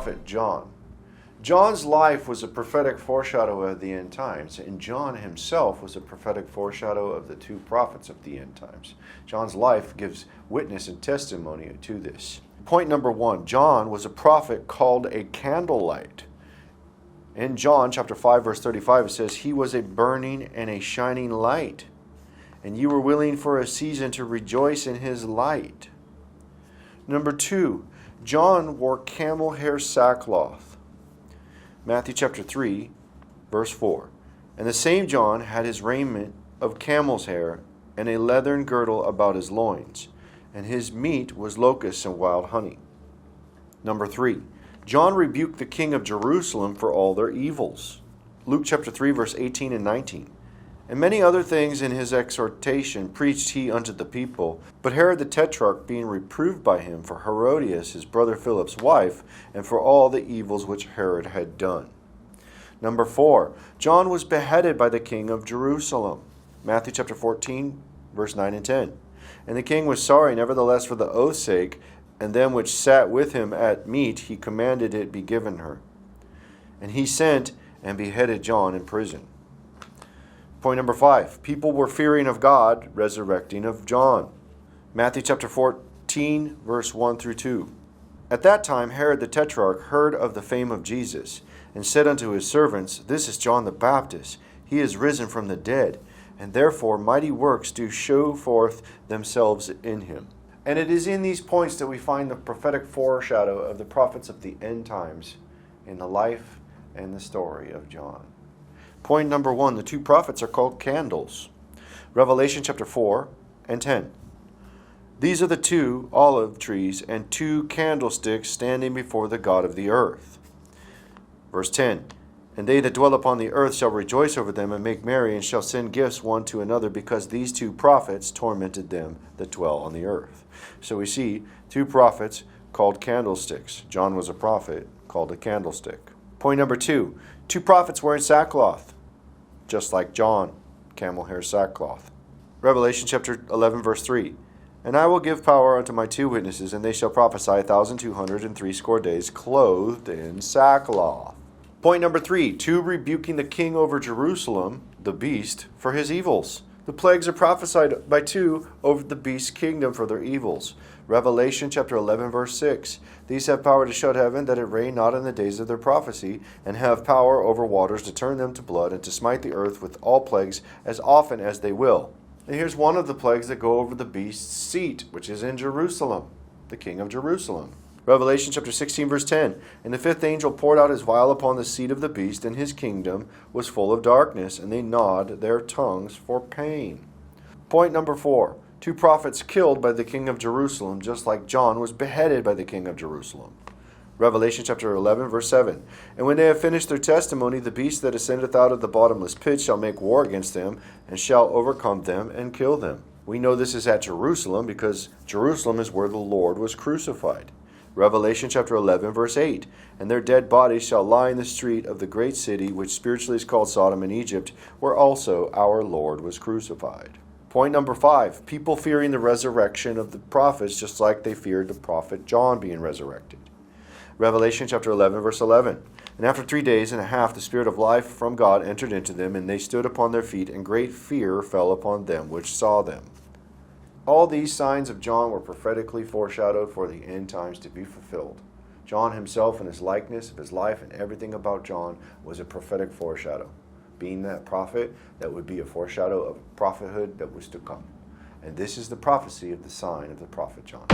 prophet John. John's life was a prophetic foreshadow of the end times, and John himself was a prophetic foreshadow of the two prophets of the end times. John's life gives witness and testimony to this. Point number 1, John was a prophet called a candlelight. In John chapter 5, verse 35, it says, "He was a burning and a shining light, and you were willing for a season to rejoice in his light." Number 2, John wore camel hair sackcloth. Matthew chapter 3, verse 4. "And the same John had his raiment of camel's hair, and a leathern girdle about his loins, and his meat was locusts and wild honey." Number 3, John rebuked the king of Jerusalem for all their evils. Luke chapter 3, verse 18 and 19. "And many other things in his exhortation preached he unto the people. But Herod the Tetrarch, being reproved by him for Herodias, his brother Philip's wife, and for all the evils which Herod had done." Number 4, John was beheaded by the king of Jerusalem. Matthew chapter 14, verse 9 and 10. "And the king was sorry, nevertheless, for the oath's sake, and them which sat with him at meat, he commanded it be given her. And he sent and beheaded John in prison." Point number 5, people were fearing of God, resurrecting of John. Matthew chapter 14, verse 1 through 2. "At that time Herod the Tetrarch heard of the fame of Jesus, and said unto his servants, This is John the Baptist. He is risen from the dead, and therefore mighty works do show forth themselves in him." And it is in these points that we find the prophetic foreshadow of the prophets of the end times in the life and the story of John. Point number 1, the two prophets are called candles. Revelation chapter 4 and 10. "These are the two olive trees and two candlesticks standing before the God of the earth." Verse 10. "And they that dwell upon the earth shall rejoice over them and make merry, and shall send gifts one to another, because these two prophets tormented them that dwell on the earth." So we see two prophets called candlesticks. John was a prophet called a candlestick. Point number 2, two prophets wearing sackcloth, just like John, camel hair sackcloth. Revelation chapter 11, verse 3. "And I will give power unto my two witnesses, and they shall prophesy 1,260 days, clothed in sackcloth." Point number 3, two rebuking the king over Jerusalem, the beast, for his evils. The plagues are prophesied by two over the beast's kingdom for their evils. Revelation chapter 11, verse 6. "These have power to shut heaven, that it rain not in the days of their prophecy, and have power over waters to turn them to blood, and to smite the earth with all plagues as often as they will." And here's one of the plagues that go over the beast's seat, which is in Jerusalem, the king of Jerusalem. Revelation chapter 16, verse 10. "And the fifth angel poured out his vial upon the seat of the beast, and his kingdom was full of darkness, and they gnawed their tongues for pain." Point number 4, two prophets killed by the king of Jerusalem, just like John was beheaded by the king of Jerusalem. Revelation chapter 11, verse 7. "And when they have finished their testimony, the beast that ascendeth out of the bottomless pit shall make war against them, and shall overcome them and kill them." We know this is at Jerusalem, because Jerusalem is where the Lord was crucified. Revelation chapter 11, verse 8. "And their dead bodies shall lie in the street of the great city, which spiritually is called Sodom and Egypt, where also our Lord was crucified." Point number 5, people fearing the resurrection of the prophets, just like they feared the prophet John being resurrected. Revelation chapter 11, verse 11. "And after 3 days and a half the Spirit of life from God entered into them, and they stood upon their feet, and great fear fell upon them which saw them." All these signs of John were prophetically foreshadowed for the end times to be fulfilled. John himself and his likeness of his life and everything about John was a prophetic foreshadow, being that prophet that would be a foreshadow of prophethood that was to come. And this is the prophecy of the sign of the prophet John.